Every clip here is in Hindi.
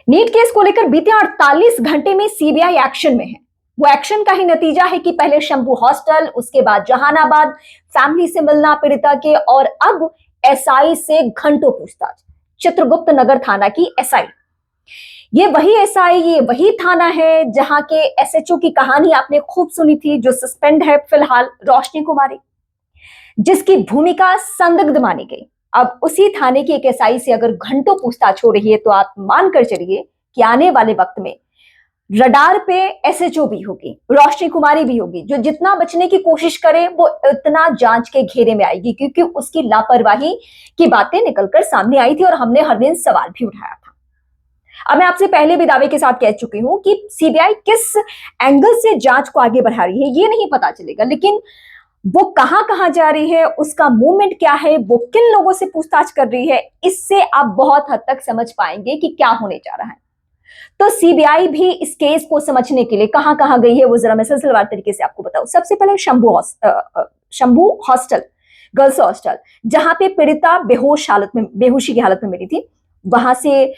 नीट केस को लेकर बीते 48 घंटे में सीबीआई एक्शन में है। वो एक्शन का ही नतीजा है कि पहले शंभू हॉस्टल, उसके बाद जहानाबाद, फैमिली से मिलना पीड़िता के, और अब एसआई से घंटों पूछताछ। चित्रगुप्त नगर थाना की एसआई, ये वही एसआई, ये वही थाना है जहां के एसएचओ की कहानी आपने खूब सुनी थी, जो सस्पेंड है फिलहाल, रोशनी कुमारी, जिसकी भूमिका संदिग्ध मानी गई। अब उसी थाने की एक एसआई से अगर घंटों पूछताछ हो रही है, तो आप मानकर चलिए कि आने वाले वक्त में रडार पे एसएचओ भी होगी, रोशनी कुमारी भी होगी, जो जितना बचने की कोशिश करे वो इतना जांच के घेरे में आएगी, क्योंकि उसकी लापरवाही की बातें निकलकर सामने आई थी और हमने हर दिन सवाल भी उठाया था। अब मैं आपसे पहले भी दावे के साथ कह चुकी हूं कि सीबीआई किस एंगल से जांच को आगे बढ़ा रही है ये नहीं पता चलेगा, लेकिन वो कहां कहां जा रही है, उसका मूवमेंट क्या है, वो किन लोगों से पूछताछ कर रही है, इससे आप बहुत हद तक समझ पाएंगे कि क्या होने जा रहा है। तो सीबीआई भी इस केस को समझने के लिए कहां कहां गई है, वो जरा मैं सिलसिलेवार तरीके से आपको बताऊं। सबसे पहले शंभू हॉस्टल, गर्ल्स हॉस्टल, जहां पे पीड़िता बेहोशी की हालत में मिली थी, वहां से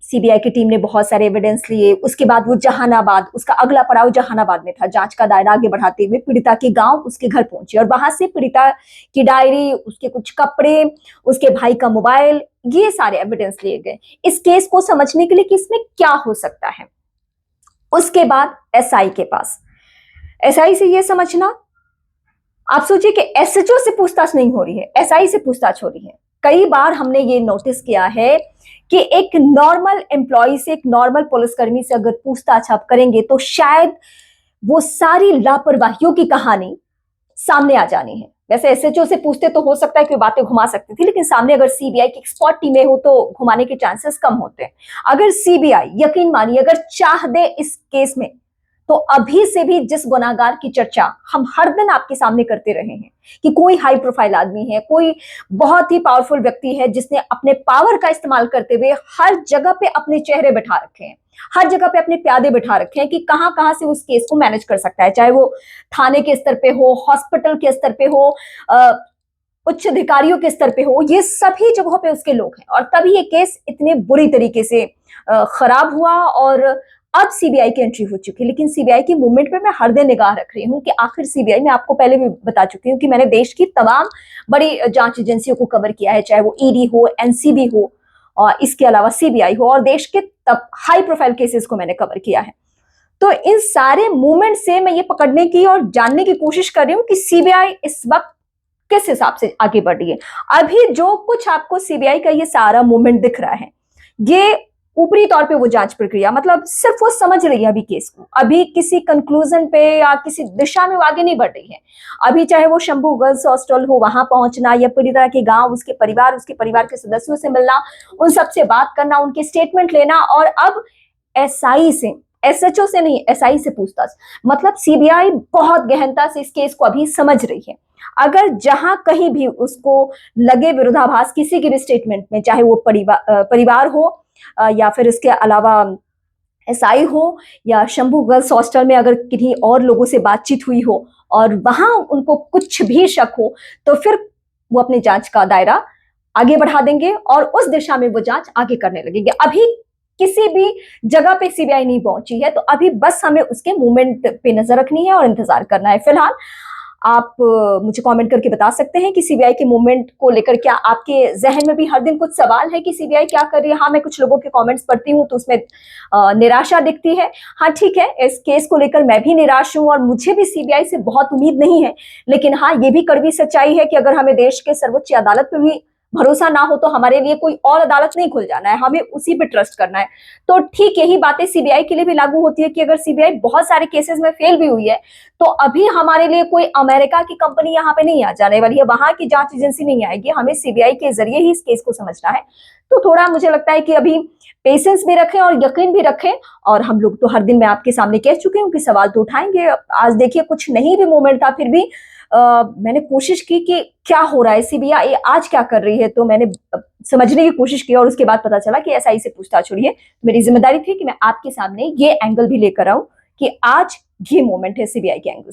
सीबीआई की टीम ने बहुत सारे एविडेंस लिए। उसके बाद वो जहानाबाद, उसका अगला पड़ाव जहानाबाद में था। जांच का दायरा आगे बढ़ाते हुए पीड़िता के गांव, उसके घर पहुंचे और वहां से पीड़िता की डायरी, उसके कुछ कपड़े, उसके भाई का मोबाइल, ये सारे एविडेंस लिए गए इस केस को समझने के लिए कि इसमें क्या हो सकता है। उसके बाद एसआई के पास, एसआई से ये समझना, आप सोचिए कि एसएचओ से पूछताछ नहीं हो रही है, एसआई से पूछताछ हो रही है। कई बार हमने ये नोटिस किया है कि एक नॉर्मल एम्प्लॉय से, एक नॉर्मल पुलिसकर्मी से अगर पूछताछ आप करेंगे तो शायद वो सारी लापरवाहियों की कहानी सामने आ जानी है। वैसे एसएचओ से पूछते तो हो सकता है कि बातें घुमा सकती थी, लेकिन सामने अगर सीबीआई की एक्सपर्ट टीमें हो तो घुमाने के चांसेस कम होते हैं। अगर सीबीआई, यकीन मानिए, अगर चाह दे इस केस में, तो अभी से भी जिस गुनाहगार की चर्चा हम हर दिन आपके सामने करते रहे हैं कि कोई हाई प्रोफाइल आदमी है, कोई बहुत ही पावरफुल व्यक्ति है जिसने अपने पावर का इस्तेमाल करते हुए हर जगह पे अपने चेहरे बिठा रखे हैं, हर जगह पे अपने प्यादे बिठा रखे हैं कि कहां कहां से उस केस को मैनेज कर सकता है, चाहे वो थाने के स्तर पे हो, हॉस्पिटल के स्तर पे हो, उच्च अधिकारियों के स्तर पे हो, ये सभी जगहों पे उसके लोग हैं। और तभी ये केस इतने बुरी तरीके से खराब हुआ और अब सीबीआई की एंट्री हो चुकी है। लेकिन सीबीआई की मूवमेंट पे मैं हर दिन निगाह रख रही हूँ कि आखिर सीबीआई, मैं आपको पहले भी बता चुकी हूँ कि मैंने देश की तमाम बड़ी जांच एजेंसियों को कवर किया है, चाहे वो ईडी हो, एनसीबी हो, और इसके अलावा सीबीआई हो, और देश के तब हाई प्रोफाइल केसेस को मैंने कवर किया है। तो इन सारे मूवमेंट से मैं ये पकड़ने की और जानने की कोशिश कर रही हूँ कि सीबीआई इस वक्त किस हिसाब से आगे बढ़ रही है। अभी जो कुछ आपको सीबीआई का ये सारा मूवमेंट दिख रहा है, ये ऊपरी तौर पे वो जांच प्रक्रिया, मतलब सिर्फ वो समझ रही है अभी केस को, अभी किसी कंक्लूजन पे या किसी दिशा में वो आगे नहीं बढ़ रही है। अभी चाहे वो शंभू गर्ल्स हॉस्टल हो, वहां पहुंचना, या पीड़िता के गांव, उसके परिवार के सदस्यों से मिलना, उन सबसे बात करना, उनके स्टेटमेंट लेना, और अब एसआई से, एसएचओ से नहीं, एसआई से पूछताछ। मतलब सीबीआई बहुत गहनता से इस केस को अभी समझ रही है। अगर जहां कहीं भी उसको लगे विरोधाभास किसी के भी स्टेटमेंट में, चाहे वो परिवार हो, या फिर इसके अलावा एसआई हो, या शंभू गर्ल्स हॉस्टल में अगर किन्हीं और लोगों से बातचीत हुई हो और वहां उनको कुछ भी शक हो, तो फिर वो अपनी जांच का दायरा आगे बढ़ा देंगे और उस दिशा में वो जांच आगे करने लगेंगे। अभी किसी भी जगह पे सीबीआई नहीं पहुंची है, तो अभी बस हमें उसके मूवमेंट पे नजर रखनी है और इंतजार करना है। फिलहाल आप मुझे कमेंट करके बता सकते हैं कि सीबीआई के मूवमेंट को लेकर क्या आपके जहन में भी हर दिन कुछ सवाल है कि सीबीआई क्या कर रही है। हाँ, मैं कुछ लोगों के कमेंट्स पढ़ती हूँ तो उसमें निराशा दिखती है। हाँ ठीक है, इस केस को लेकर मैं भी निराश हूँ और मुझे भी सीबीआई से बहुत उम्मीद नहीं है, लेकिन हाँ, ये भी कड़वी सच्चाई है कि अगर हमें देश के सर्वोच्च अदालत पे भी भरोसा ना हो तो हमारे लिए कोई और अदालत नहीं खुल जाना है, हमें उसी पे ट्रस्ट करना है। तो ठीक यही बातें सीबीआई के लिए भी लागू होती है कि अगर सीबीआई बहुत सारे केसेस में फेल भी हुई है, तो अभी हमारे लिए कोई अमेरिका की कंपनी यहाँ पे नहीं आ जाने वाली है, वहां की जांच एजेंसी नहीं आएगी, हमें सीबीआई के जरिए ही इस केस को समझना है। तो थोड़ा मुझे लगता है कि अभी पेशेंस भी रखें और यकीन भी रखें। और हम लोग तो हर दिन मैं आपके सामने कह चुकी हूँ कि सवाल तो उठाएंगे। आज देखिए, कुछ नहीं भी मूवमेंट था, फिर भी मैंने कोशिश की कि क्या हो रहा है, सीबीआई आज क्या कर रही है, तो मैंने समझने की कोशिश की और उसके बाद पता चला कि एसआई से पूछताछ हो रही है। मेरी जिम्मेदारी थी कि मैं आपके सामने ये एंगल भी लेकर आऊं कि आज ये मोमेंट है सीबीआई के एंगल से।